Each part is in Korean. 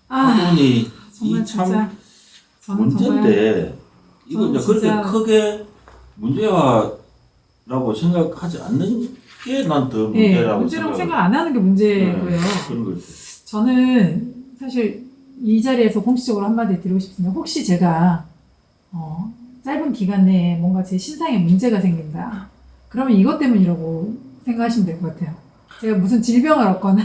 학원이 정말 이 참 진짜 저는 정말 문제인데 이거 이제 그렇게 진짜 크게 문제라고 생각하지 않는 게 난 더 문제라고 문제라고 생각 안 하는 게 문제고요. 그런 거죠. 저는 사실 이 자리에서 공식적으로 한마디 드리고 싶습니다. 혹시 제가 짧은 기간 내에 뭔가 제 신상에 문제가 생긴다. 그러면 이것 때문이라고 생각하시면 될 것 같아요. 제가 무슨 질병을 얻거나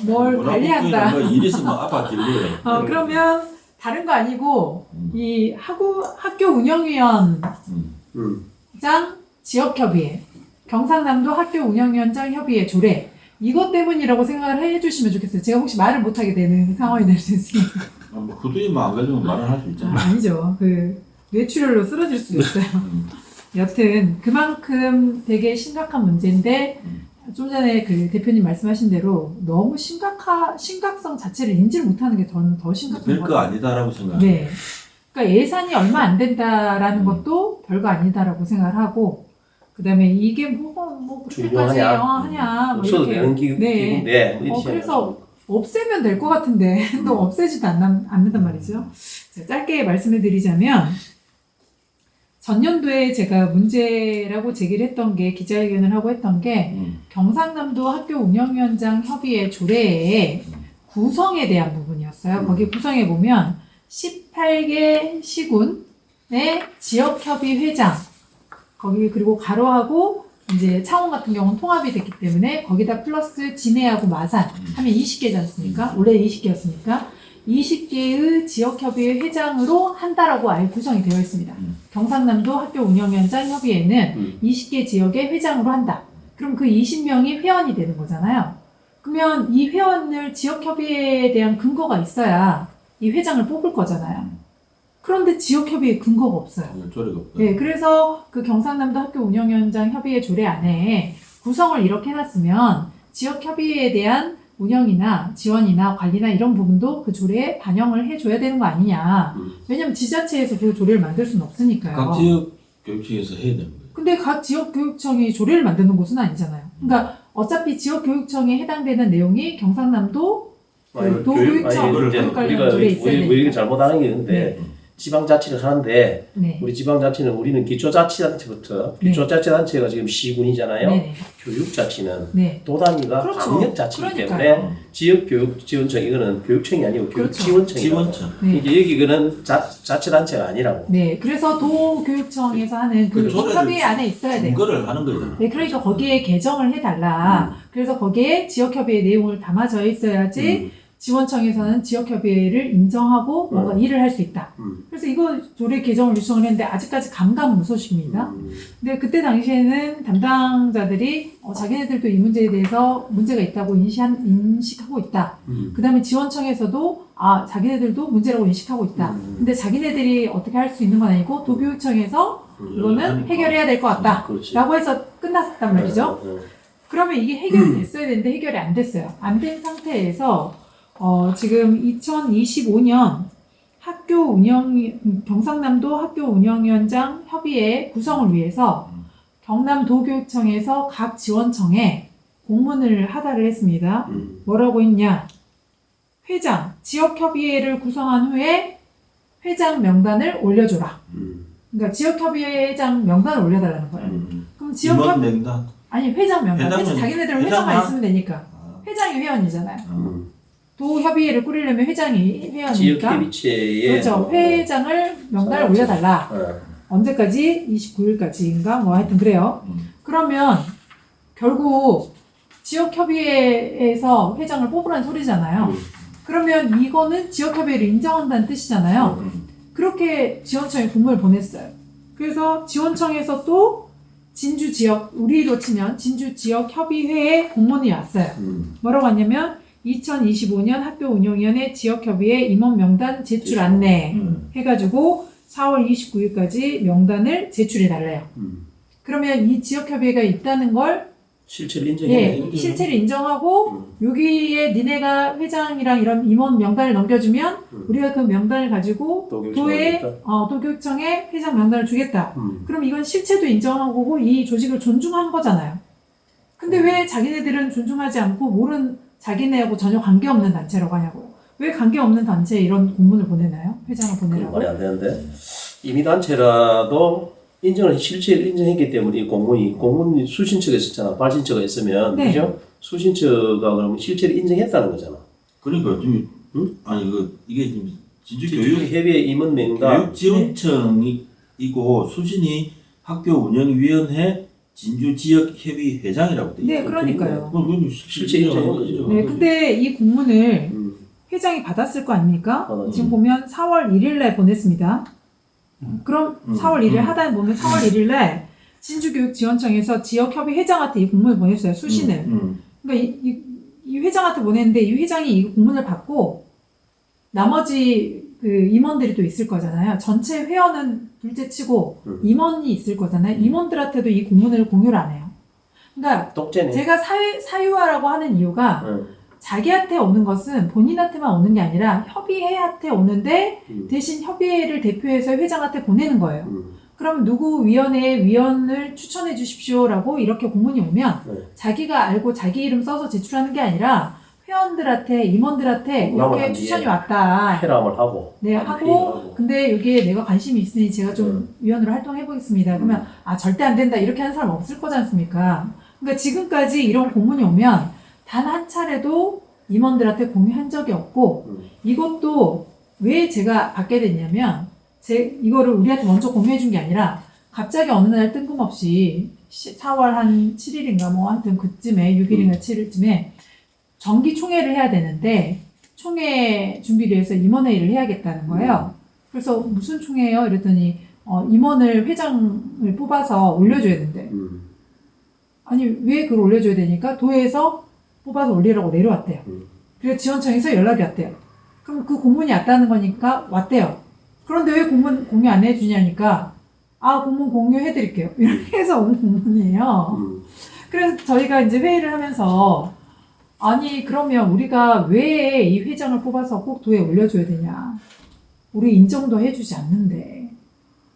뭘 관리한다. 뭐 일 있으면 아팠길래. 그러면 다른 거 아니고 이 학교 운영위원장 지역협의회, 경상남도 학교 운영위원장 협의회 조례 이것 때문이라고 생각을 해주시면 좋겠어요. 제가 혹시 말을 못하게 되는 상황이 될 수 있으니까. 뭐 후두이만 안 가지고 말을 할 수 있잖아. 아니죠. 뇌출혈로 쓰러질 수도 있어요. 여튼 그만큼 되게 심각한 문제인데 좀 전에 그 대표님 말씀하신 대로 너무 심각성 자체를 인지를 못하는 게 저는 더 심각한 것 별거 같아요. 아니다라고 생각해요. 네. 그러니까 예산이 얼마 안 된다라는 것도 별거 아니다라고 생각을 하고, 그 다음에 이게 그렇게까지 하냐. 뭐 없어도 이렇게. 되는 기구인데. 그래서 없애면 될 것 같은데 또 없애지도 않는단 말이죠. 자, 짧게 말씀을 드리자면 전년도에 제가 문제라고 제기를 했던 게 기자회견을 하고 했던 게 경상남도 학교 운영위원장 협의회 조례의 구성에 대한 부분이었어요. 거기 구성에 보면 18개 시군의 지역협의회장 거기 그리고 가로하고 이제 창원 같은 경우는 통합이 됐기 때문에 거기다 플러스 진해하고 마산 하면 20개지 않습니까? 원래 20개였으니까 20개의 지역협의회 회장으로 한다라고 아예 구성이 되어 있습니다. 경상남도 학교 운영위원장 협의회는 20개 지역의 회장으로 한다. 그럼 그 20명이 회원이 되는 거잖아요. 그러면 이 회원을 지역협의회에 대한 근거가 있어야 이 회장을 뽑을 거잖아요. 그런데 지역협의회 근거가 없어요. 조례가 없다. 네, 그래서 그 경상남도 학교 운영위원장 협의회 조례 안에 구성을 이렇게 해놨으면 지역협의회에 대한 운영이나 지원이나 관리나 이런 부분도 그 조례에 반영을 해줘야 되는 거 아니냐. 왜냐면 지자체에서 그 조례를 만들 수는 없으니까요. 각 지역 교육청에서 해야 되는 거예요. 근데 각 지역교육청이 조례를 만드는 곳은 아니잖아요. 그러니까 어차피 지역교육청에 해당되는 내용이 경상남도 도교육청 교육 관련 조례에 있어야 되니까. 우리가 잘못하는 게 있는데 지방자치를 하는데 네. 우리 지방자치는 우리는 기초자치단체부터 기초자치단체가 지금 시군이잖아요. 네. 교육자치는 네. 도단위가 그렇죠. 강력자치이기 그러니까요. 때문에 지역교육지원청 이거는 교육청이 아니고 그렇죠. 교육지원청이라고. 지원청. 네. 이게 여기는 자치단체가 아니라고. 네, 그래서 도교육청에서 하는 그 조례를 협의회 안에 있어야 돼요. 근거를 하는 거잖아. 네, 그러니까 거기에 개정을 해달라. 그래서 거기에 지역협의회 내용을 담아져 있어야지 지원청에서는 지역협의회를 인정하고 뭔가 일을 할 수 있다. 그래서 이거 조례 개정을 요청을 했는데 아직까지 감감무소식입니다. 근데 그때 당시에는 담당자들이 자기네들도 이 문제에 대해서 문제가 있다고 인식하고 있다. 그 다음에 지원청에서도 자기네들도 문제라고 인식하고 있다. 근데 자기네들이 어떻게 할 수 있는 건 아니고 도교육청에서 이거는 해결해야 될 것 같다. 그렇지. 라고 해서 끝났단 말이죠. 그러면 이게 해결이 됐어야 되는데 해결이 안 됐어요. 안 된 상태에서 지금 2025년 경상남도 학교 운영위원장 협의회 구성을 위해서 경남도교육청에서 각 지원청에 공문을 하달을 했습니다. 뭐라고 했냐? 지역협의회를 구성한 후에 회장 명단을 올려줘라. 그러니까 지역협의회 회장 명단을 올려달라는 거예요. 그럼 임원 명단. 아니 회장 명단. 자기네들은 회장만 있으면 되니까. 아. 회장이 회원이잖아요. 도협의회를 꾸리려면 회장이 회원이니까. 지역협의체에 그렇죠. 회장을 명단을 올려달라. 언제까지? 29일까지인가? 뭐 하여튼 그래요. 그러면 결국 지역협의회에서 회장을 뽑으라는 소리잖아요. 그러면 이거는 지역협의회를 인정한다는 뜻이잖아요. 그렇게 지원청에 공문을 보냈어요. 그래서 지원청에서 또 진주 지역, 우리로 치면 진주 지역 협의회에 공문이 왔어요. 뭐라고 왔냐면 2025년 학교 운영위원회 지역협의회 임원 명단 제출 안내 해가지고 4월 29일까지 명단을 제출해 달래요. 그러면 이 지역협의회가 있다는 걸 실체를 인정해. 실체를 인정하고 여기에 니네가 회장이랑 이런 임원 명단을 넘겨주면 우리가 그 명단을 가지고 도교육청에 회장 명단을 주겠다. 그럼 이건 실체도 인정한 거고 이 조직을 존중한 거잖아요. 근데 왜 자기네들은 존중하지 않고 자기네하고 전혀 관계없는 단체라고 하냐고요. 왜 관계없는 단체에 이런 공문을 보내나요? 회장을 그건 보내라고? 말이 안 되는데 이미 단체라도 인정을 실체를 인정했기 때문에 이 공문 수신처가 있었잖아. 발신처가 있으면 네. 그죠? 수신처가 그러면 실체를 인정했다는 거잖아. 그러니까 지금 아니 이게 지금 진주 교육 협의회 임원 명단 교육지원청이고 수신이 학교 운영위원회 진주 지역 협의 회장이라고 돼 있죠. 네, 그러니까요. 그건 실제 인정한 거죠. 네, 근데 이 공문을 회장이 받았을 거 아닙니까? 받았지. 지금 보면 4월 1일날 보냈습니다. 그럼 4월 1일 하단에 보면 4월 1일날 진주교육지원청에서 지역협의 회장한테 이 공문을 보냈어요. 수신을. 그러니까 이 회장한테 보냈는데 이 회장이 이 공문을 받고 나머지 그 임원들이 또 있을 거잖아요. 전체 회원은 둘째치고 임원이 있을 거잖아요. 임원들한테도 이 공문을 공유를 안 해요. 그러니까 독재네. 제가 사유화라고 하는 이유가 자기한테 오는 것은 본인한테만 오는 게 아니라 협의회한테 오는데 대신 협의회를 대표해서 회장한테 보내는 거예요. 그럼 누구 위원회의 위원을 추천해 주십시오라고 이렇게 공문이 오면 자기가 알고 자기 이름 써서 제출하는 게 아니라 회원들한테 임원들한테 이렇게 추천이 왔다. 회람을 하고. 네, 하고 근데 여기에 내가 관심이 있으니 제가 좀 위원으로 활동해 보겠습니다. 그러면 절대 안 된다 이렇게 하는 사람 없을 거지 않습니까? 그러니까 지금까지 이런 공문이 오면 단 한 차례도 임원들한테 공유한 적이 없고 이것도 왜 제가 받게 됐냐면 이거를 우리한테 먼저 공유해 준 게 아니라 갑자기 어느 날 뜬금없이 4월 한 7일인가 뭐 하여튼 그쯤에 6일인가 7일쯤에 정기 총회를 해야 되는데 총회 준비를 해서 임원회의를 해야겠다는 거예요. 그래서 무슨 총회예요? 이랬더니 임원을 회장을 뽑아서 올려줘야 된대. 아니 왜 그걸 올려줘야 되니까 도에서 뽑아서 올리라고 내려왔대요. 그래서 지원청에서 연락이 왔대요. 그럼 그 공문이 왔다는 거니까 왔대요. 그런데 왜 공문 공유 안 해주냐니까 공문 공유해드릴게요. 이렇게 해서 온 공문이에요. 그래서 저희가 이제 회의를 하면서 아니 그러면 우리가 왜 이 회장을 뽑아서 꼭 도에 올려줘야 되냐. 우리 인정도 해주지 않는데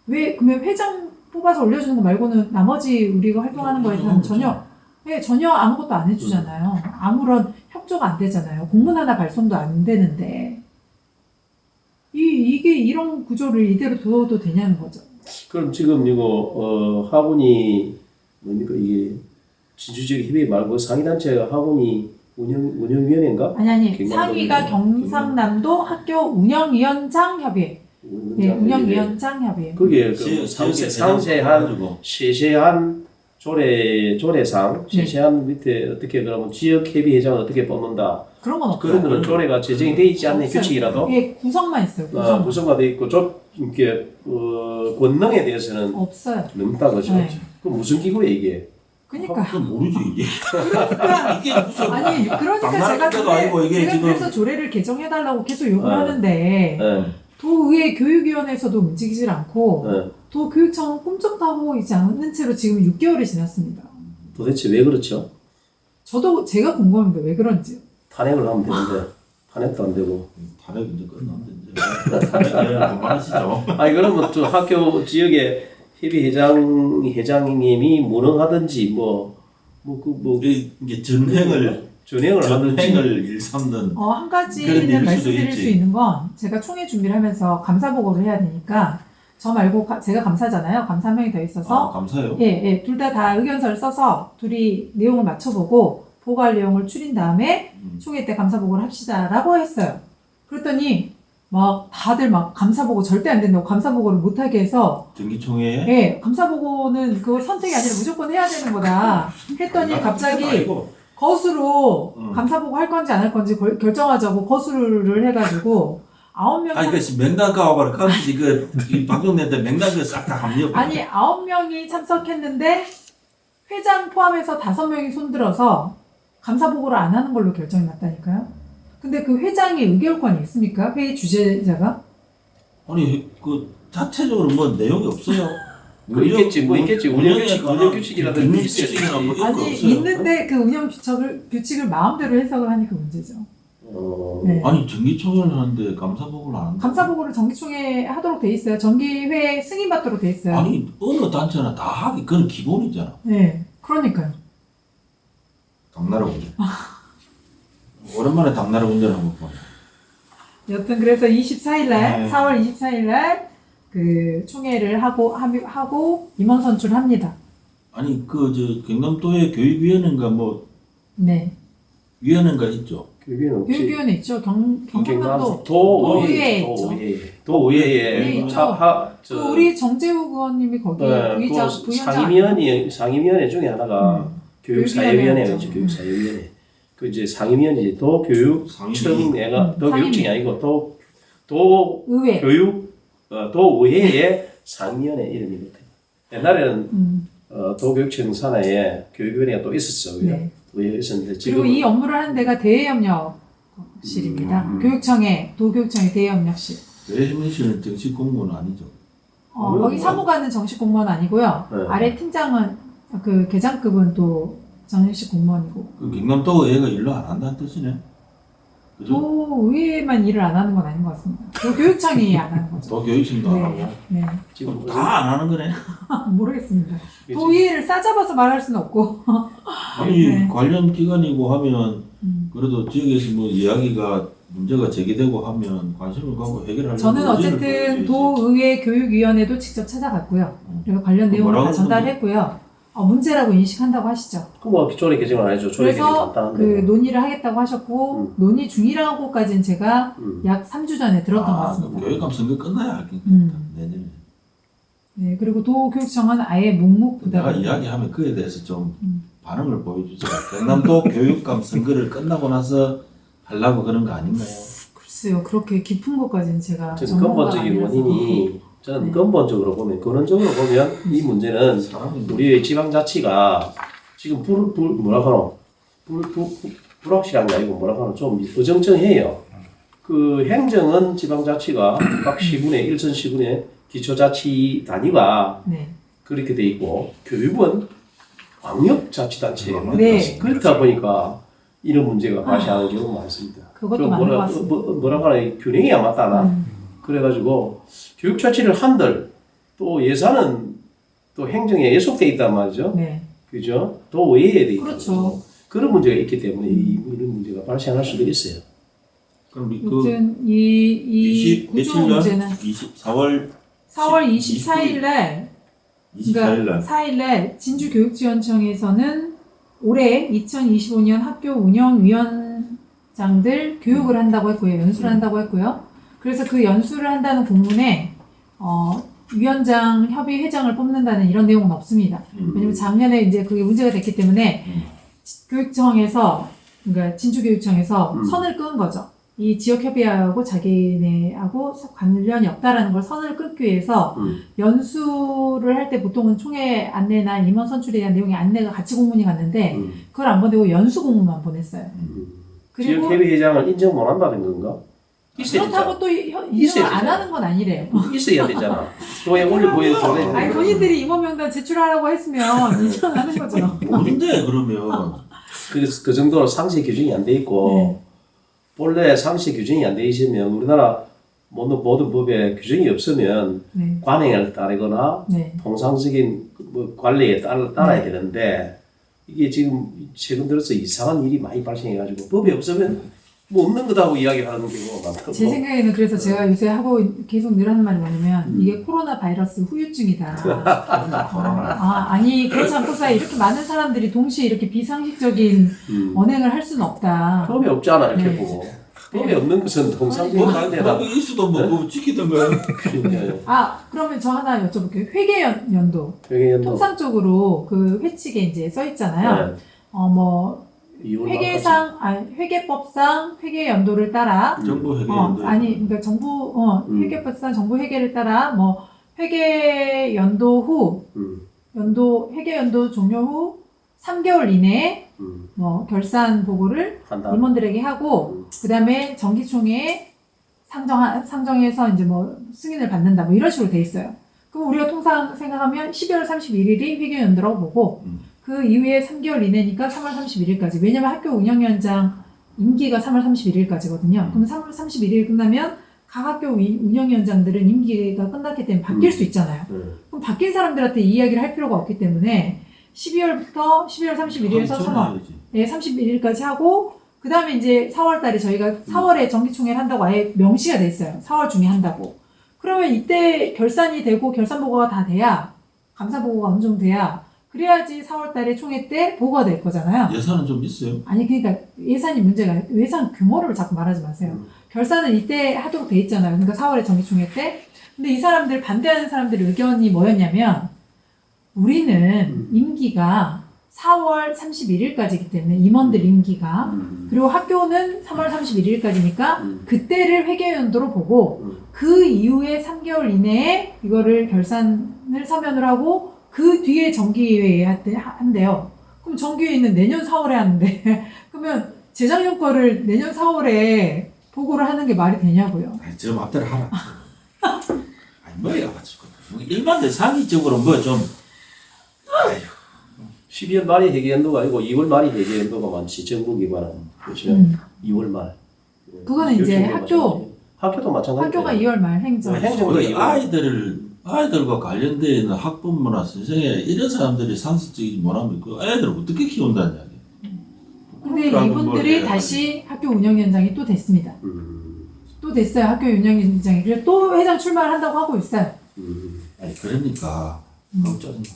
왜 그러면 회장 뽑아서 올려주는 거 말고는 나머지 우리가 활동하는 거에 대해서는 전혀 아무것도 안 해주잖아요. 아무런 협조가 안 되잖아요. 공문 하나 발송도 안 되는데 이게 이런 구조를 이대로 둬도 되냐는 거죠. 그럼 지금 이거 학원이 뭡니까 이게 진주지역 협의 말고 상위단체가 학원이 운영위원회인가? 아니 상위가 경상남도 학교 운영위원장 협의회. 네, 운영위원장 협의회. 그게 그 상세한 세세한 조례상 세세한 밑에 어떻게 그러면 지역 협의 회장을 어떻게 뽑는다. 그런 건 없어요. 그런 거는 조례가 제정이 돼 있지 않는 규칙이라도. 예, 구성만 있어요. 구성만 돼 있고 이렇게 권능에 대해서는 없어요. 넘다 그죠. 네. 그 무슨 기구야 이게? 그러니까 모르지 이게. 그러니까 무슨 아니 그러니까 제가 아니고 이게 제가 지금 그래서 조례를 개정해달라고 계속 요구를 하는데 네. 도의회 교육위원회에서도 움직이질 않고 도교육청은 꼼짝도 하고 있지 않는 채로 지금 6개월이 지났습니다. 도대체 왜 그렇죠? 저도 제가 궁금합니다. 왜 그런지요. 탄핵을 하면 되는데 탄핵도 안 되고. 탄핵 이제 끝났는데 이제 탄핵 그만하시죠. 아니 그러면 또 학교 지역의 협의 회장님이 무능하든지 이게 전횡을 하든지 일삼는 한 그런 가지는 일일 말씀드릴 수도 수 있지. 있는 건 제가 총회 준비를 하면서 감사 보고를 해야 되니까 저 말고 제가 감사잖아요. 감사 한 명이 더 있어서 감사해요. 예, 둘 다 의견서를 써서 둘이 내용을 맞춰보고 보고할 내용을 추린 다음에 총회 때 감사 보고를 합시다라고 했어요. 그랬더니 막 다들 막 감사 보고 절대 안 된다고 감사 보고를 못하게 해서 정기총회에 예, 감사 보고는 그거 선택이 아니라 무조건 해야 되는 거다 했더니 갑자기 거수로 감사 보고 할 건지 안 할 건지 결정하자고 거수를 해가지고 9명 아니 그 명단가 와봐라 깜지 이 방송된데 명단가 싹 다 합력. 아니 9명이 참석했는데 회장 포함해서 5명이 손들어서 감사 보고를 안 하는 걸로 결정이 났다니까요. 근데 그 회장의 의결권이 있습니까? 회의 주재자가? 아니 그 자체적으로 뭐 내용이 없어요. 있겠지 운영 규칙이라든지 규칙이나 뭐 이런 거 아니 없어요. 있는데 그 운영 규칙을 마음대로 해석을 하니까 문제죠. 네. 아니 정기총회를 하는데 감사 보고를 안 한다. 감사 보고를 정기총회 하도록 돼 있어요. 정기회 승인 받도록 돼 있어요. 아니 어느 단체나 다 하기 그건 기본이잖아. 네, 그러니까요. 당나라 보죠. 오랜만에 당나라 운전한 거 보네. 여튼 그래서 24일 날, 네. 4월 24일 날 그 총회를 하고 임원 선출합니다. 아니 그 저 경남도에 교육위원회인가 뭐 네. 위원회인가 있죠. 교육위원 없지. 교육위원회 있죠. 경남도 도의회 있죠. 도의회에 네, 있죠. 그 우리 정재욱 의원님이 거기 부위장 부위원장 상임위원회 중에 하나가 교육사회위원회가 있죠. 교육사회위원회. 그 이제 상임위원이 도교육청회가 도교육청이 아니고 의회. 도의회의 상임위원회 이름이거든. 옛날에는 도교육청 산하에 교육위원회가 또 있었어. 네. 의회가 있었는데 지금 그리고 이 업무를 하는 데가 대외협력실입니다. 교육청의 도교육청의 대외협력실. 대해민실은 정식 공무원 아니죠. 거기 사무관은 정식 공무원 아니고요. 네. 아래 팀장은 그 계장급은 또 정식 공무원이고. 그 경남도 의회가 일로 안 한다는 뜻이네. 그죠? 도의회만 일을 안 하는 건 아닌 것 같습니다. 도교육청이 안 하는 거죠. 도교육청도 안 하고 네. 지금 다 안 하는 거네. 모르겠습니다. 도의회를 싸잡아서 말할 수는 없고. 아니 네. 관련 기관이고 하면 그래도 지역에서 뭐 이야기가 문제가 제기되고 하면 관심을 갖고 해결하려고 저는 의지를 어쨌든 보여줘야지. 도의회 교육위원회도 직접 찾아갔고요. 그리고 관련 내용을 다 뭐라고 전달했고요. 문제라고 인식한다고 하시죠. 뭐 조례 개정을 안 해줘. 조례 개정 그래서 간단한데. 그 논의를 하겠다고 하셨고 논의 중이라고까지는 제가 약 3주 전에 들었던 것 그럼 같습니다. 교육감 선거 끝나야 할겠다. 내년에. 네, 그리고 도교육청은 아예 묵묵부답. 내가 이야기하면 그에 대해서 좀 반응을 보여주세요. 경남도 교육감 선거를 끝나고 나서 하려고 그런 거 아닌가요? 글쎄요, 그렇게 깊은 것까지는 제가 저는 전문가가 근본적인 아니라서. 원인이 저는 네. 근본적으로 보면 근원적으로 보면 이 문제는 사람이 우리의 지방자치가 지금 불확실한 게 아니고 좀 어정쩡해요. 그 행정은 지방자치가 각 시군에 일선 시군에 기초자치 단위가 네. 그렇게 돼 있고 교육은 광역자치단체예요. 네. 그렇다 보니까 이런 문제가 발생하는 경우가 많습니다. 그것도 많은 것 같습니다. 뭐라고 하나 균형이 안 맞다나. 그래가지고 교육자치를 한들 또 예산은 또 행정에 예속돼 있단 말이죠. 네. 그죠? 도의회에 돼 있다. 그렇죠. 그런 문제가 있기 때문에 이런 문제가 발생할 수도 있어요. 그럼 그 아무튼 이 구조 문제는 4월 4월 24일 날 24일 날 4일 날 진주교육지원청에서는 올해 2025년 학교 운영위원장들 교육을 한다고 했고요. 연수를 한다고 했고요. 그래서 그 연수를 한다는 공문에 위원장 협의 회장을 뽑는다는 이런 내용은 없습니다. 왜냐면 작년에 이제 그게 문제가 됐기 때문에 교육청에서 그러니까 진주교육청에서 선을 끄은 거죠. 이 지역협의하고 자기네하고 관련이 없다라는 걸 선을 끊기 위해서 연수를 할 때 보통은 총회 안내나 임원 선출에 대한 내용의 안내가 같이 공문이 갔는데 그걸 안 보내고 연수 공문만 보냈어요. 그리고 지역협의회장을 인정 못 한다는 건가? 있어야 그렇다고 또 인정을 안 하는 건 아니래요. 있어야 되잖아. 도에 올려 보여 조례. 아니 본인들이 임원 명단 제출하라고 했으면 인정하는 거죠. 뭔데 그러면 그 정도로 상세 규정이 안 돼 있고 네. 본래 상세 규정이 안 돼 있으면 우리나라 모든 법에 규정이 없으면 네. 관행을 따르거나 네. 통상적인 뭐 관리에 따라야 되는데 이게 지금 최근 들어서 이상한 일이 많이 발생해가지고 법이 없으면 뭐 없는 거다고 이야기하는 경우가 많거든요. 제 생각에는 그래서 제가 요새 하고 계속 늘 하는 말이 뭐냐면 이게 코로나 바이러스 후유증이다. 아니 그렇지 않고서 이렇게 많은 사람들이 동시에 이렇게 비상식적인 언행을 할 수는 없다. 법이 없잖아 이렇게 네. 보고 법이 없는 것은 통상적인 뭐 관대다. 법이 있어도 뭐 그거 지키던가 그러면 저 하나 여쭤볼게요. 회계연도 회계연도 통상적으로 그 회칙에 이제 써 있잖아요. 회계상, 회계법상 회계연도를 따라, 정부 회계연도 그러니까 회계법상 정부 회계를 따라, 회계연도 후, 회계연도 종료 후 3개월 이내에, 결산 보고를 한다. 임원들에게 하고, 그 다음에 정기총회에 상정해서 이제 승인을 받는다, 이런 식으로 돼 있어요. 그럼 우리가 통상 생각하면 12월 31일이 회계연도라고 보고, 그 이후에 3개월 이내니까 3월 31일까지. 왜냐면 학교 운영위원장 임기가 3월 31일까지거든요. 그럼 3월 31일 끝나면 각 학교 운영위원장들은 임기가 끝났기 때문에 바뀔 수 있잖아요. 그럼 바뀐 사람들한테 이 이야기를 할 필요가 없기 때문에 12월 31일에서 3월 31일까지 하고 그 다음에 이제 4월 달에 저희가 4월에 정기총회를 한다고 아예 명시가 돼 있어요. 4월 중에 한다고. 그러면 이때 결산이 되고 결산 보고가 다 돼야, 감사 보고가 어느 정도 돼야, 그래야지 4월 달에 총회 때 보고가 될 거잖아요. 예산은 좀 있어요. 아니, 그러니까 예산이 문제가, 예산 규모를 자꾸 말하지 마세요. 결산은 이때 하도록 돼 있잖아요. 그러니까 4월에 정기총회 때. 근데 이 사람들, 반대하는 사람들의 의견이 뭐였냐면, 우리는 임기가 4월 31일까지이기 때문에 임원들 임기가 그리고 학교는 3월 31일까지니까 그때를 회계연도로 보고 그 이후에 3개월 이내에 이거를 결산을 서면을 하고 그 뒤에 정기회의에 한대요. 그럼 정기회의는 내년 4월에 하는데 그러면 재작년 거를 내년 4월에 보고를 하는 게 말이 되냐고요. 아니, 저 맘대로 하라. 아니, 뭐야 가지고 일반 상기적으로 뭐 좀 아휴. 12월 말이 회계연도가 아니고 2월 말이 회계연도가 많지. 정부 기관은. 그렇죠. 2월 말. 그거는 이제 학교도 마찬가지. 학교가 2월 말 행정. 우리 아이들과 관련되어 있는 학부모나 선생님 이런 사람들이 상식적이지 못하면 그 아이들을 어떻게 키운다는 이야기. 근데 이분들이 다시 학교 운영위원장이 또 됐습니다. 또 됐어요. 학교 운영위원장이. 그래서 또 회장 출마를 한다고 하고 있어요. 아니 그러니까 너무 짜증나.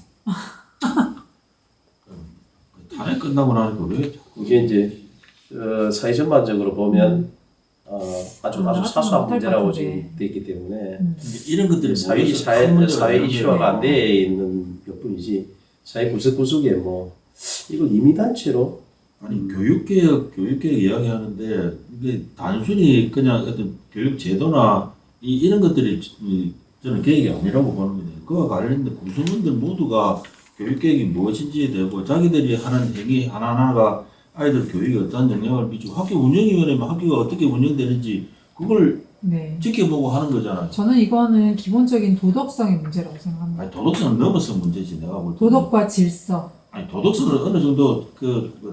탄핵 끝나고 나니까 왜 이게 이제 사회 전반적으로 보면 아주 사소한 문제라고 지금 돼 있기 때문에 이런 것들이 사회 이슈화가 안 돼 있는 것뿐이지 사회 구석구석에 뭐 이거 임의단체로 아니 교육개혁 이야기하는데 이게 단순히 그냥 어떤 교육 제도나 이런 것들이 저는 계획이 아니라고 보는 거예요. 그와 관련된 구성원들 모두가 교육계획이 무엇인지에 대고 자기들이 하는 행위 하나하나가 아이들 교육에 어떤 영향을 미치고 학교 운영위원회면 학교가 어떻게 운영되는지 그걸 네. 지켜보고 하는 거잖아요. 저는 이거는 기본적인 도덕성의 문제라고 생각합니다. 아니 도덕성은 넘어서 문제지 내가 볼 때. 도덕과 질서. 아니 도덕성을 어느 정도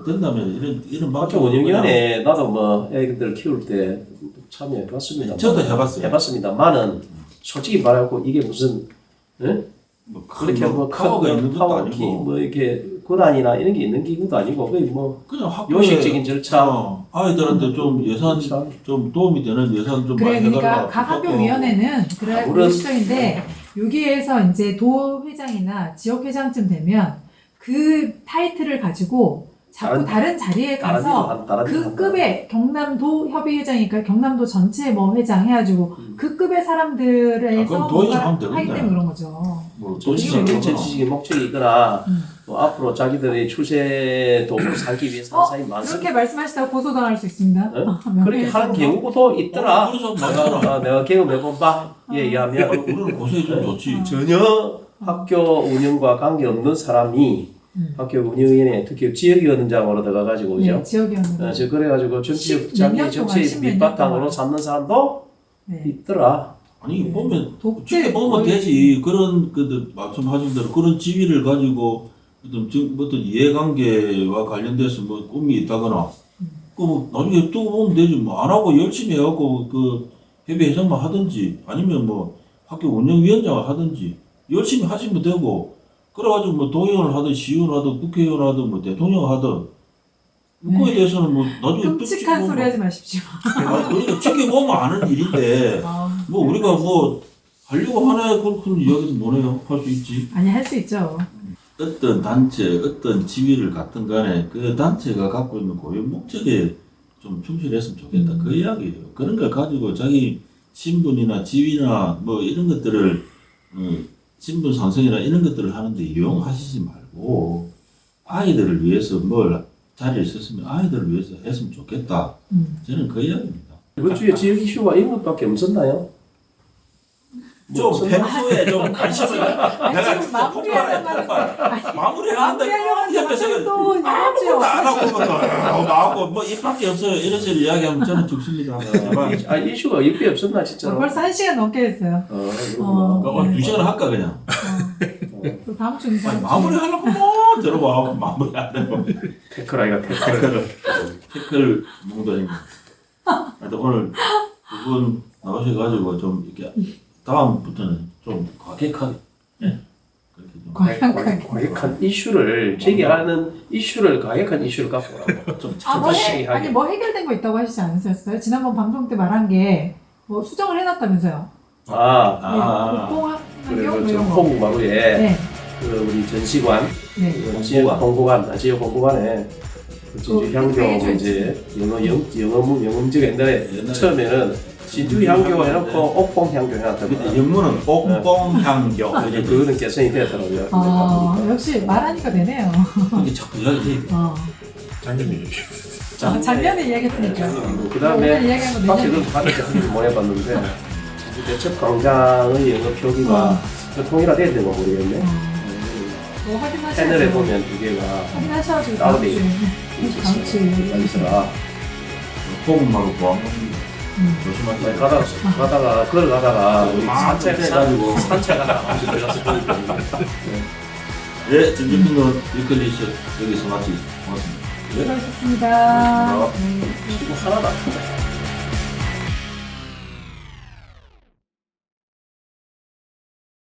된다면 이런 학교 운영위원회 나도 뭐 애기들 키울 때 참여해봤습니다. 저도 해봤어요. 해봤습니다만은 솔직히 말하고 이게 무슨 뭐 그렇게 뭐 파워가 있는 것도 아니고 뭐 이렇게 권한이나 이런 게 있는 기구도 아니고 거의 뭐 그냥 학교에 요식적인 절차 아이들한테 좀 예산 좀 도움이 되는 예산 좀 그래, 많이 해달라. 그러니까 각 학교위원회는 그래 요시적인데 여기에서 이제 도 회장이나 지역 회장쯤 되면 그 타이틀을 가지고 자꾸 다른 자리에 가서 그 급의 경남도 협의회장이니까 경남도 전체 뭐 회장 해가지고 그 급의 사람들에서 뭔가 하기 때문에 그런 거죠. 뭐 정치적인 목적이 있거나 뭐 앞으로 자기들의 추세 도구를 살기 위해서 한 사람이 많습니다. 그렇게 말씀하시다가 고소당할 수 있습니다. 그렇게 하는 경우도 있더라. 내가 개그 몇번 봐 얘기하면 우리는 고소해 좀 좋지. 전혀 학교 운영과 관계없는 사람이 학교 운영위원회 특히 지역위원장으로 들어가가지고 그죠? 네, 지역위원장. 저 그래가지고 정치의 밑바탕으로 삼는 사람도 있더라. 아니 보면 지켜보면 되지. 그런 말씀하신 대로 그런 지위를 가지고 어떤 이해관계와 관련돼서 뭐 꿈이 있다거나 그 나중에 두고 보면 되지. 뭐 안 하고 열심히 해갖고 그 협의회장만 하든지 아니면 뭐 학교 운영위원장을 하든지 열심히 하시면 되고. 그래가지고 뭐 도의원을 하든 시의원을 하든 국회의원을 하든 뭐 대통령을 하든 그거에 대해서는 뭐 나중에 끔찍한 소리 하지 마십시오. 우리가 지켜보면 아는 일인데 뭐 우리가 뭐 하려고 하나의 그런 이야기도 뭐네요. 할 수 있지. 아니 할 수 있죠. 어떤 단체 어떤 지위를 갖든 간에 그 단체가 갖고 있는 고유 목적에 좀 충실했으면 좋겠다. 그 이야기예요. 그런 걸 가지고 자기 신분이나 지위나 뭐 이런 것들을 신분 상승이나 이런 것들을 하는데 이용하시지 말고 아이들을 위해서 뭘 자리에 있었으면 아이들을 위해서 했으면 좋겠다. 저는 그 이야기입니다. 이번 주에 지역 이슈가 이런 것밖에 없었나요? 좀 평소에 좀 관심을 내가 지금 마무리하려고 옆에서 또 아무것도 안 하고 뭐 이밖에 없어요. 이런 식으로 이야기하면 저는 죽습니다. 이슈가 이게 없었나 진짜. 벌써 1시간 넘게 됐어요. 2시간 할까 그냥. 또 다음 주 인사. 마무리하려고 뭐 들어봐. 마무리하려고. 태클 아이가 태클 농단입니다. 하여튼 오늘 두 분 나오셔가지고 좀 이렇게 다음부터는 좀 과격하게 그렇게 좀. 과격한 이슈를 제기하는 이슈를 과격한 이슈를 갖고 오라고. 좀 아니 뭐 해결된 거 있다고 하시지 않으셨어요? 지난번 방송 때 말한 게 뭐 수정을 해놨다면서요? 그리고 뭐 저 이런 거. 호국마루에 네. 그 우리 전시관, 네. 지역 공보관에 그 진주 향교 해줘야지. 이제 영어문제가 옛날에 처음에는 진주 향교 해놓고 옥봉 향교 해놨다고. 그때 영문은 옥봉향교 이제 그거는 개선이 되었더라고요. 역시 말하니까 되네요. 그게 자꾸 이야기 해. 작년에 얘기. 작년에 이야기했으니까. 그 다음에 오늘 이야기한 거 밖에도 내년에. 밖에서 뭐 해봤는데 진주 대첩광장의 영어 표기가 통일화되는 거 모르겠네. 뭐 확인하셔야죠. 패널에 보면 두 개가 확인하셔가지고 따로 다음 돼 주에. 다음 주에. 있어라. 호국마루 보안관 조심하세요. 가다가 걸어가다가 우리 해가지고. 산책하다가 들어가서 보니까 네, 전주민도 위클리스 여기서 마치 고맙습니다. 수고하셨습니다. 네. 이거 하나도 안